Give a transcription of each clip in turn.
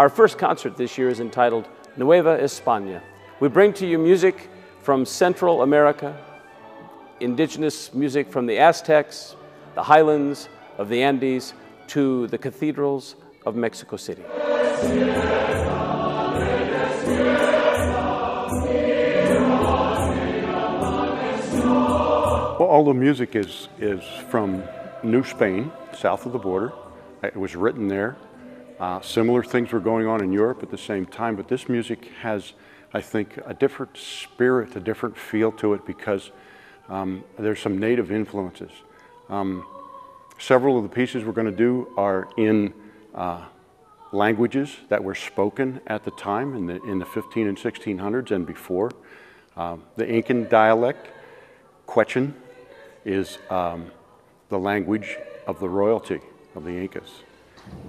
Our first concert this year is entitled Nueva, España. We bring to you music from Central America, indigenous music from the Aztecs, the highlands of the Andes, to the cathedrals of Mexico City. Well, all the music is from New Spain, south of the border. It was written there. Similar things were going on in Europe at the same time, but this music has, I think, a different spirit, a different feel to it because there's some native influences. Several of the pieces we're going to do are in languages that were spoken at the time in the 15 and 1600s and before. The Incan dialect, Quechan, is the language of the royalty of the Incas.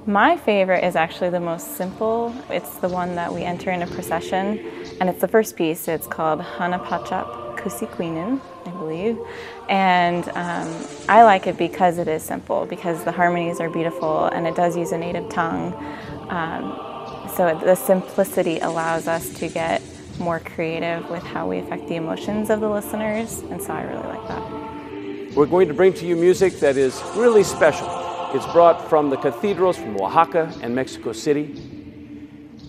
My favorite is actually the most simple. It's the one that we enter in a procession, and it's the first piece. It's called Hanapachap Kusikwinin, I believe. And I like it because it is simple, because the harmonies are beautiful and it does use a native tongue. So the simplicity allows us to get more creative with how we affect the emotions of the listeners, and so I really like that. We're going to bring to you music that is really special. It's brought from the cathedrals from Oaxaca and Mexico City.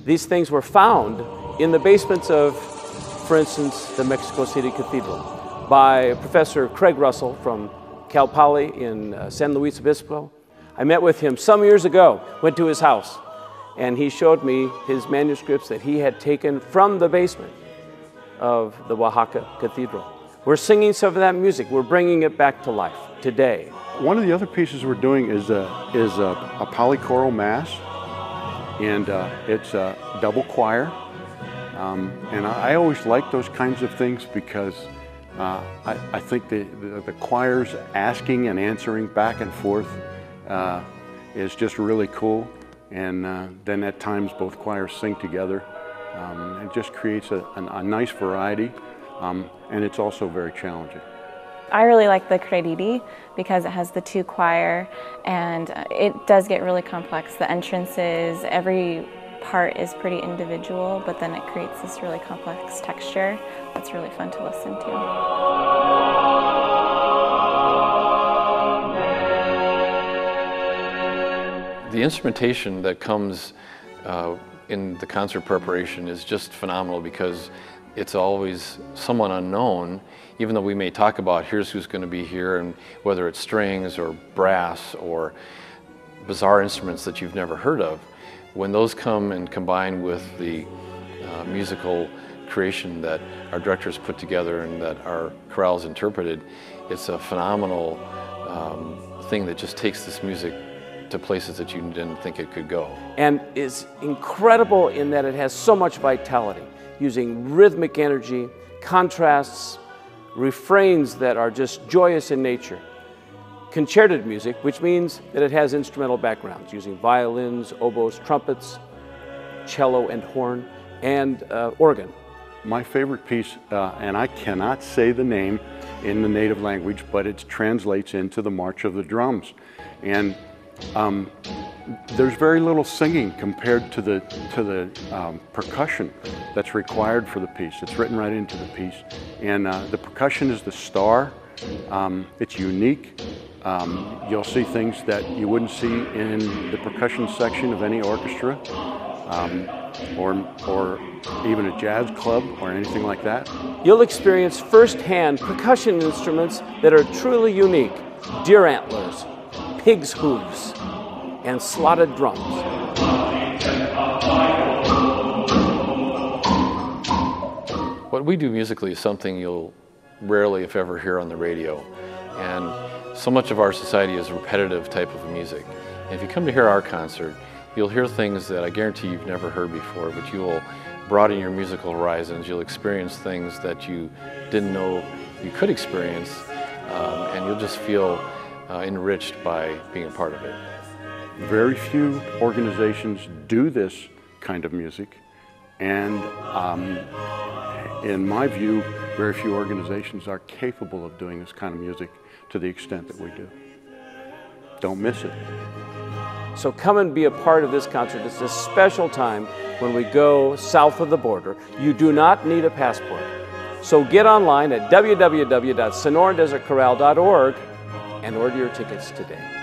These things were found in the basements of, for instance, the Mexico City Cathedral by Professor Craig Russell from Cal Poly in San Luis Obispo. I met with him some years ago, went to his house, and he showed me his manuscripts that he had taken from the basement of the Oaxaca Cathedral. We're singing some of that music. We're bringing it back to life today. One of the other pieces we're doing is a polychoral mass, and it's a double choir. And I always like those kinds of things because I think the choirs asking and answering back and forth is just really cool. And then at times both choirs sing together. It just creates a nice variety, and it's also very challenging. I really like the Credidi because it has the two choir, and it does get really complex. The entrances, every part is pretty individual, but then it creates this really complex texture that's really fun to listen to. The instrumentation that comes in the concert preparation is just phenomenal because it's always somewhat unknown, even though we may talk about here's who's going to be here, and whether it's strings or brass or bizarre instruments that you've never heard of. When those come and combine with the musical creation that our directors put together and that our chorales interpreted, it's a phenomenal thing that just takes this music to places that you didn't think it could go. And is incredible in that it has so much vitality, using rhythmic energy, contrasts, refrains that are just joyous in nature. Concerted music, which means that it has instrumental backgrounds, using violins, oboes, trumpets, cello and horn, and organ. My favorite piece, and I cannot say the name in the native language, but it translates into the March of the Drums. And there's very little singing compared to the percussion that's required for the piece. It's written right into the piece. And the percussion is the star. It's unique. You'll see things that you wouldn't see in the percussion section of any orchestra, or even a jazz club or anything like that. You'll experience firsthand percussion instruments that are truly unique. Deer antlers, pig's hooves, and slotted drums. What we do musically is something you'll rarely, if ever, hear on the radio. And so much of our society is repetitive type of music. And if you come to hear our concert, you'll hear things that I guarantee you've never heard before, but you will broaden your musical horizons. You'll experience things that you didn't know you could experience, and you'll just feel enriched by being a part of it. Very few organizations do this kind of music, and in my view, very few organizations are capable of doing this kind of music to the extent that we do. Don't miss it. So come and be a part of this concert. It's a special time when we go south of the border. You do not need a passport. So get online at www.sonorandesertchorale.org and order your tickets today.